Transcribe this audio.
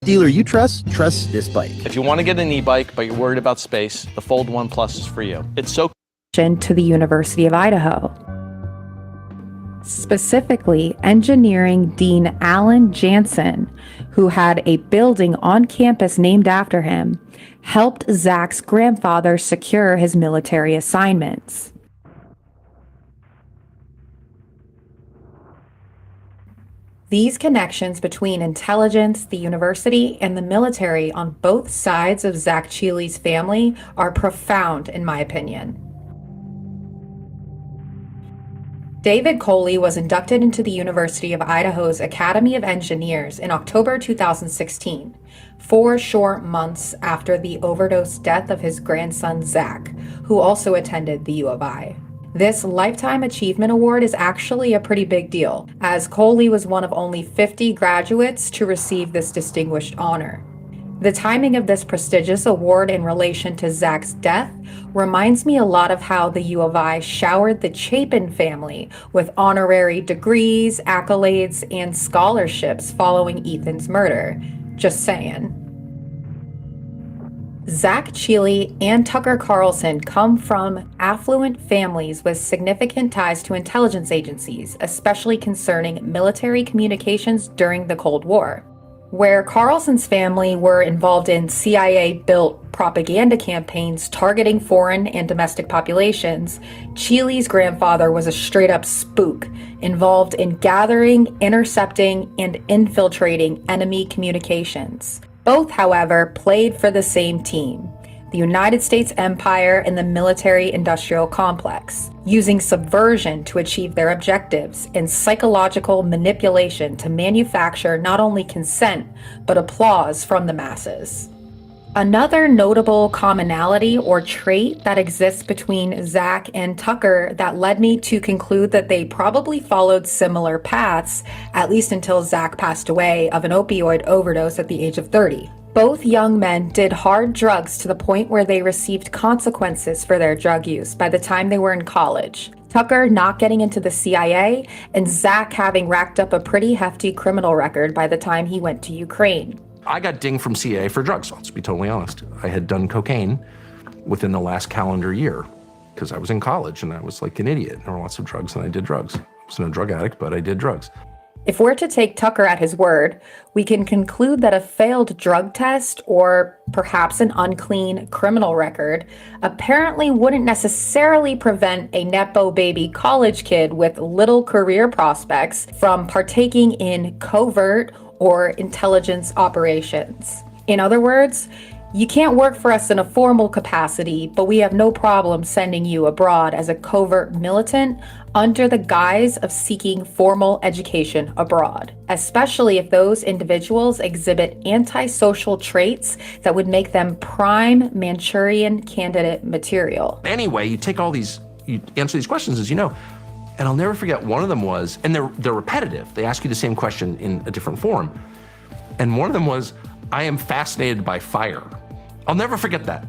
dealer you trust, trust this bike. If you want to get an e-bike, but you're worried about space, the Fold 1 Plus is for you. It's so to the University of Idaho. Specifically, engineering dean Alan Jansen, who had a building on campus named after him, helped Zach's grandfather secure his military assignments. These connections between intelligence, the university, and the military on both sides of Zach Cheely's family are profound, in my opinion. David Coley was inducted into the University of Idaho's Academy of Engineers in October 2016, 4 short months after the overdose death of his grandson Zach, who also attended the U of I. This Lifetime Achievement Award is actually a pretty big deal, as Coley was one of only 50 graduates to receive this distinguished honor. The timing of this prestigious award in relation to Zach's death reminds me a lot of how the U of I showered the Chapin family with honorary degrees, accolades, and scholarships following Ethan's murder. Just saying. Zach Cheely and Tucker Carlson come from affluent families with significant ties to intelligence agencies, especially concerning military communications during the Cold War. Where Carlson's family were involved in CIA-built propaganda campaigns targeting foreign and domestic populations, Cheely's grandfather was a straight-up spook, involved in gathering, intercepting, and infiltrating enemy communications. Both, however, played for the same team, the United States empire and the military-industrial complex, using subversion to achieve their objectives and psychological manipulation to manufacture not only consent, but applause from the masses. Another notable commonality or trait that exists between Zach and Tucker that led me to conclude that they probably followed similar paths, at least until Zach passed away of an opioid overdose at the age of 30. Both young men did hard drugs to the point where they received consequences for their drug use by the time they were in college. Tucker not getting into the CIA, and Zach having racked up a pretty hefty criminal record by the time he went to Ukraine. I got dinged from CIA for drugs, let's be totally honest. I had done cocaine within the last calendar year because I was in college and I was like an idiot. There were lots of drugs and I did drugs. I wasn't a drug addict, but I did drugs. If we're to take Tucker at his word, we can conclude that a failed drug test or perhaps an unclean criminal record apparently wouldn't necessarily prevent a Nepo baby college kid with little career prospects from partaking in covert or intelligence operations. In other words, you can't work for us in a formal capacity, but we have no problem sending you abroad as a covert militant under the guise of seeking formal education abroad, especially if those individuals exhibit antisocial traits that would make them prime Manchurian candidate material. Anyway, you answer these questions as you know, and I'll never forget one of them was, and they're repetitive. They ask you the same question in a different form. And one of them was, I am fascinated by fire. I'll never forget that.